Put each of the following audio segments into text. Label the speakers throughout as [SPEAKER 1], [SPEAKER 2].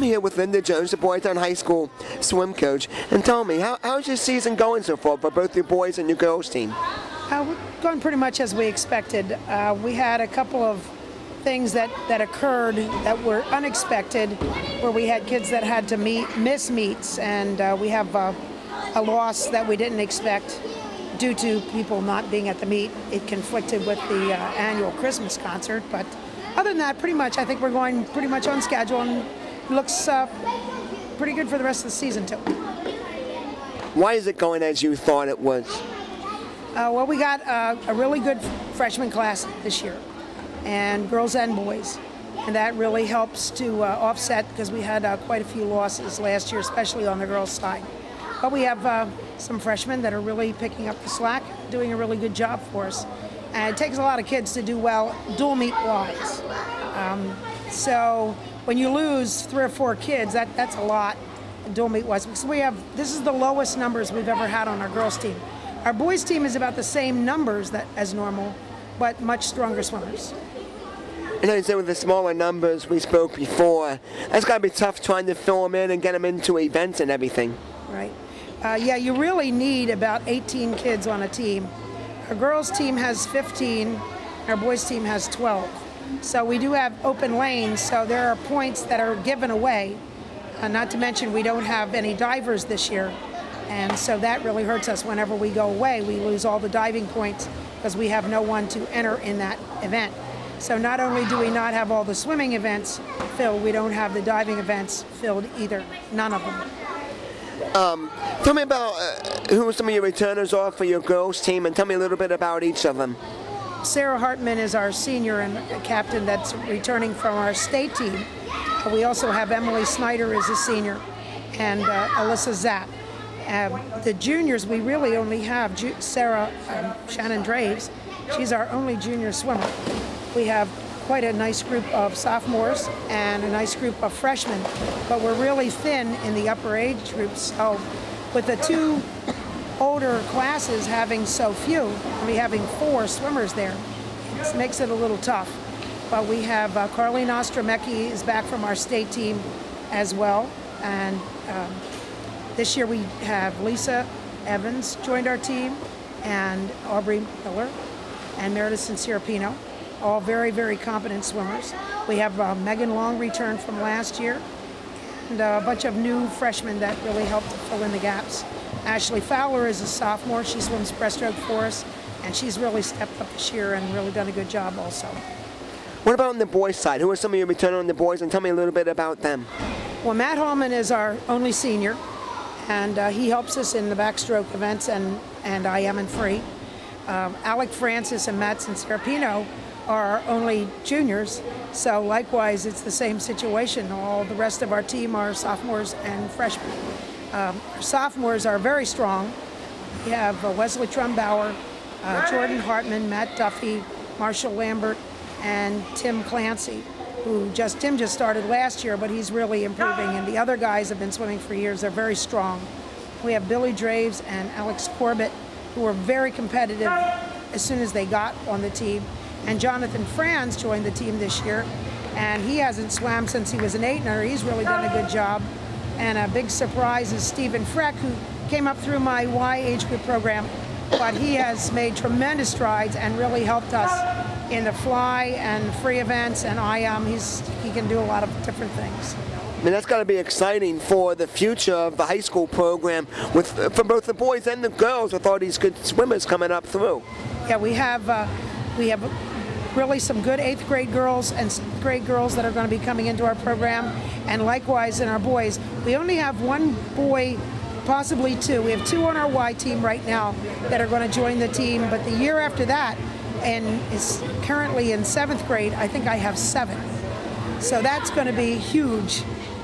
[SPEAKER 1] I'm here with Linda Jones, the Boyertown High School swim coach. And tell me, how's your season going so far for both your boys and your girls team?
[SPEAKER 2] We're going pretty much as we expected. We had a couple of things that occurred that were unexpected, where we had kids that had to miss meets, and we have a loss that we didn't expect due to people not being at the meet. It conflicted with the annual Christmas concert, but other than that, pretty much, I think we're going pretty much on schedule, and it looks pretty good for the rest of the season too.
[SPEAKER 1] Why is it going as you thought it was?
[SPEAKER 2] Well, we got a really good freshman class this year, and girls and boys, and that really helps to offset, because we had quite a few losses last year, especially on the girls' side. But we have some freshmen that are really picking up the slack, doing a really good job for us. And it takes a lot of kids to do well dual meet wise. So when you lose 3 or 4 kids, that's a lot dual meet wise. Because this is the lowest numbers we've ever had on our girls team. Our boys team is about the same numbers as normal, but much stronger swimmers.
[SPEAKER 1] And I said with the smaller numbers we spoke before, that's got to be tough trying to fill them in and get them into events and everything.
[SPEAKER 2] Right. Yeah, you really need about 18 kids on a team. Our girls team has 15, our boys team has 12. So we do have open lanes, so there are points that are given away. Not to mention we don't have any divers this year. And so that really hurts us. Whenever we go away, we lose all the diving points because we have no one to enter in that event. So not only do we not have all the swimming events filled, we don't have the diving events filled either. None of them.
[SPEAKER 1] Tell me about who some of your returners are for your girls team, and tell me a little bit about each of them.
[SPEAKER 2] Sarah Hartman is our senior and captain that's returning from our state team. We also have Emily Snyder as a senior, and Alyssa Zapp. The juniors, we really only have Sarah Shannon Draves. She's our only junior swimmer. We have quite a nice group of sophomores and a nice group of freshmen, but we're really thin in the upper age groups. So with the 2 older classes having so few, we having 4 swimmers there, it makes it a little tough. But we have Carlene Ostromecki is back from our state team as well, and this year we have Lisa Evans joined our team, and Aubrey Miller and Meredith Serapino. All very, very competent swimmers. We have Megan Long returned from last year, and a bunch of new freshmen that really helped to fill in the gaps. Ashley Fowler is a sophomore. She swims breaststroke for us, and she's really stepped up this year and really done a good job also.
[SPEAKER 1] What about on the boys' side? Who are some of your returners on the boys, and tell me a little bit about them?
[SPEAKER 2] Well, Matt Hallman is our only senior, and he helps us in the backstroke events and IM and free. Alec Francis and Matt Serapino are our only juniors, so likewise it's the same situation. All the rest of our team are sophomores and freshmen. Our sophomores are very strong. We have Wesley Trumbauer, Jordan Hartman, Matt Duffy, Marshall Lambert, and Tim Clancy, Tim just started last year, but he's really improving, and the other guys have been swimming for years. They're very strong. We have Billy Draves and Alex Corbett, who are very competitive as soon as they got on the team. And Jonathan Franz joined the team this year, and he hasn't swam since he was an 8-er. He's really done a good job. And a big surprise is Stephen Freck, who came up through my Y age group program, but he has made tremendous strides and really helped us in the fly and free events and IM. He can do a lot of different things.
[SPEAKER 1] I mean, that's got to be exciting for the future of the high school program for both the boys and the girls, with all these good swimmers coming up through.
[SPEAKER 2] Yeah, we have really some good 8th grade girls and 7th grade girls that are going to be coming into our program, and likewise in our boys. We only have 1 boy, possibly 2. We have 2 on our Y team right now that are going to join the team, but the year after that, and is currently in 7th grade, I think I have 7. So that's going to be huge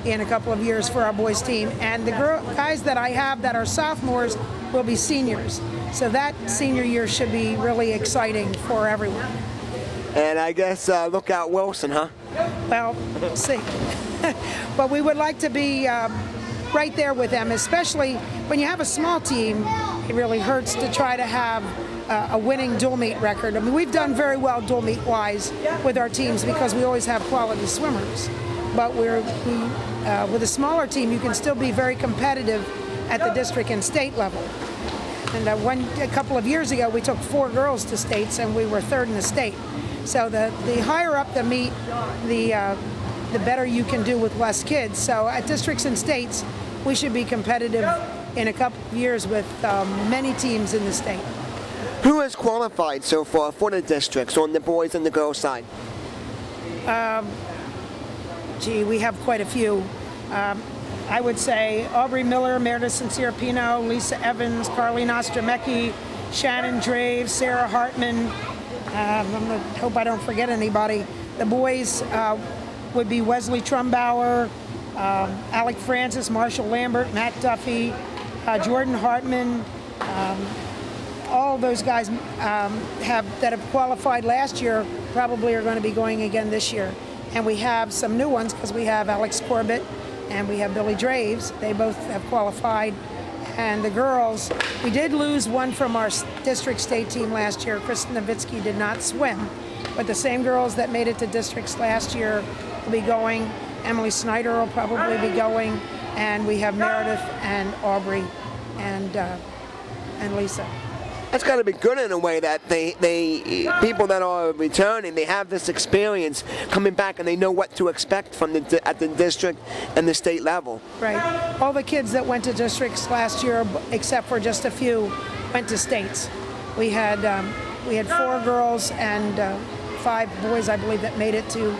[SPEAKER 2] in a couple of years for our boys team. And the guys that I have that are sophomores will be seniors. So that senior year should be really exciting for everyone.
[SPEAKER 1] And I guess Lookout Wilson, huh?
[SPEAKER 2] Well, we'll see. But we would like to be right there with them, especially when you have a small team. It really hurts to try to have a winning dual meet record. I mean, we've done very well dual meet wise with our teams because we always have quality swimmers. but with a smaller team, you can still be very competitive at the district and state level. And a couple of years ago, we took 4 girls to states, and we were 3rd in the state. So the higher up the meet, the better you can do with less kids. So at districts and states, we should be competitive in a couple of years with many teams in the state.
[SPEAKER 1] Who has qualified so far for the districts on the boys and the girls side?
[SPEAKER 2] We have quite a few. I would say Aubrey Miller, Meredith Sincere-Pino, Lisa Evans, Carleen Ostromecki, Shannon Drave, Sarah Hartman. I hope I don't forget anybody. The boys would be Wesley Trumbauer, Alec Francis, Marshall Lambert, Matt Duffy, Jordan Hartman. All of those guys that have qualified last year probably are going to be going again this year. And we have some new ones because we have Alex Corbett and we have Billy Draves. They both have qualified. And the girls, we did lose one from our district state team last year. Kristen Nowitzki did not swim. But the same girls that made it to districts last year will be going. Emily Snyder will probably be going. And we have Meredith and Aubrey and Lisa.
[SPEAKER 1] That's got to be good in a way that people that are returning, they have this experience coming back and they know what to expect from at the district and the state level.
[SPEAKER 2] Right. All the kids that went to districts last year, except for just a few, went to states. We had 4 girls and 5 boys, I believe, that made it to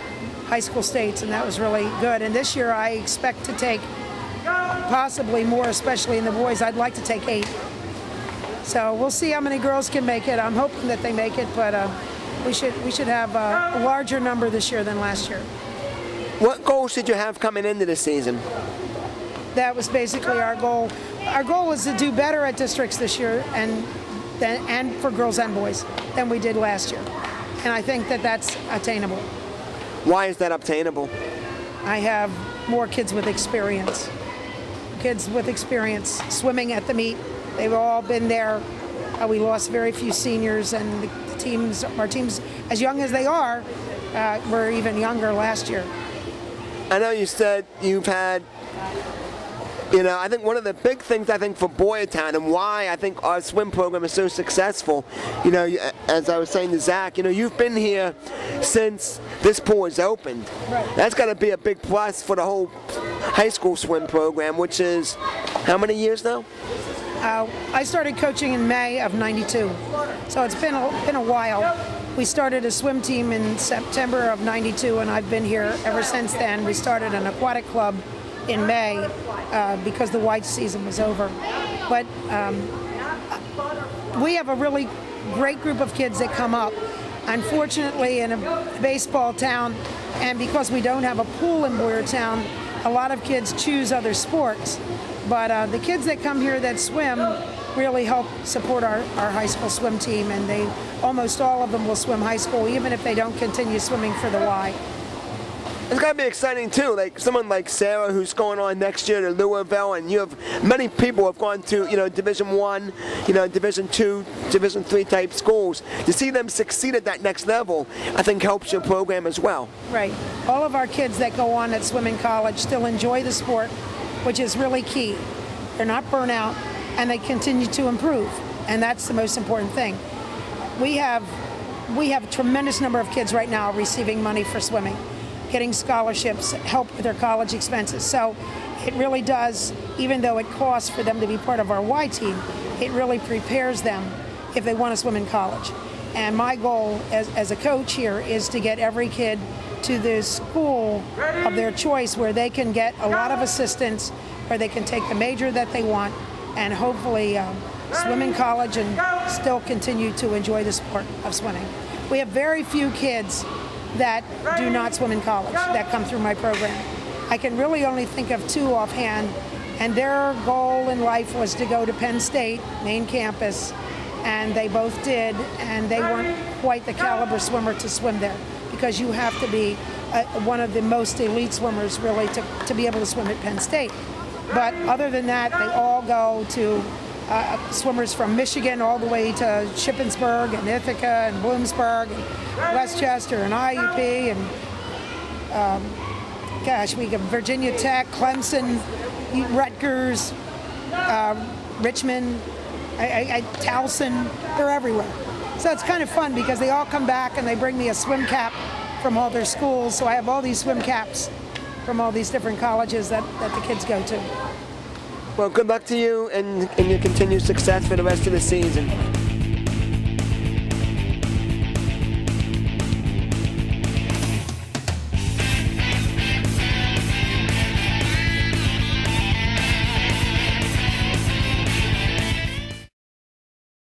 [SPEAKER 2] high school states, and that was really good. And this year I expect to take possibly more, especially in the boys. I'd like to take 8. So we'll see how many girls can make it. I'm hoping that they make it, but we should have a larger number this year than last year.
[SPEAKER 1] What goals did you have coming into the season?
[SPEAKER 2] That was basically our goal. Our goal was to do better at districts this year and for girls and boys than we did last year. And I think that that's attainable.
[SPEAKER 1] Why is that obtainable?
[SPEAKER 2] I have more kids with experience. Kids with experience swimming at the meet. They've all been there. We lost very few seniors, and our teams, as young as they are, were even younger last year.
[SPEAKER 1] I know you said you've had, I think one of the big things for Boyertown and why I think our swim program is so successful, as I was saying to Zach, you've been here since this pool is opened.
[SPEAKER 2] Right.
[SPEAKER 1] That's got to be a big plus for the whole high school swim program, which is how many years now?
[SPEAKER 2] I started coaching in May of '92, so it's been a while. We started a swim team in September of '92, and I've been here ever since then. We started an aquatic club in May because the white season was over. But we have a really great group of kids that come up. Unfortunately, in a baseball town, and because we don't have a pool in Boyertown, a lot of kids choose other sports. But the kids that come here that swim really help support our high school swim team, and almost all of them will swim high school, even if they don't continue swimming for the Y.
[SPEAKER 1] It's got to be exciting too, like someone like Sarah who's going on next year to Louisville, and you have many people who have gone to Division I, Division II, Division III type schools. To see them succeed at that next level, I think helps your program as well.
[SPEAKER 2] Right. All of our kids that go on that swim in college still enjoy the sport, which is really key. They're not burnt out, and they continue to improve, and that's the most important thing. We have a tremendous number of kids right now receiving money for swimming, getting scholarships, help with their college expenses. So it really does, even though it costs for them to be part of our Y team, it really prepares them if they want to swim in college. And my goal as a coach here is to get every kid to the school of their choice where they can get a lot of assistance, where they can take the major that they want, and hopefully swim in college and still continue to enjoy the sport of swimming. We have very few kids that do not swim in college that come through my program. I can really only think of 2 offhand, and their goal in life was to go to Penn State, main campus, and they both did, and they weren't quite the caliber swimmer to swim there, because you have to be one of the most elite swimmers really to be able to swim at Penn State. But other than that, they all go to swimmers from Michigan all the way to Shippensburg and Ithaca and Bloomsburg and Westchester and IUP and gosh, we got Virginia Tech, Clemson, Rutgers, Richmond, Towson, they're everywhere. So it's kind of fun because they all come back and they bring me a swim cap from all their schools. So I have all these swim caps from all these different colleges that the kids go to.
[SPEAKER 1] Well, good luck to you and your continued success for the rest of the season.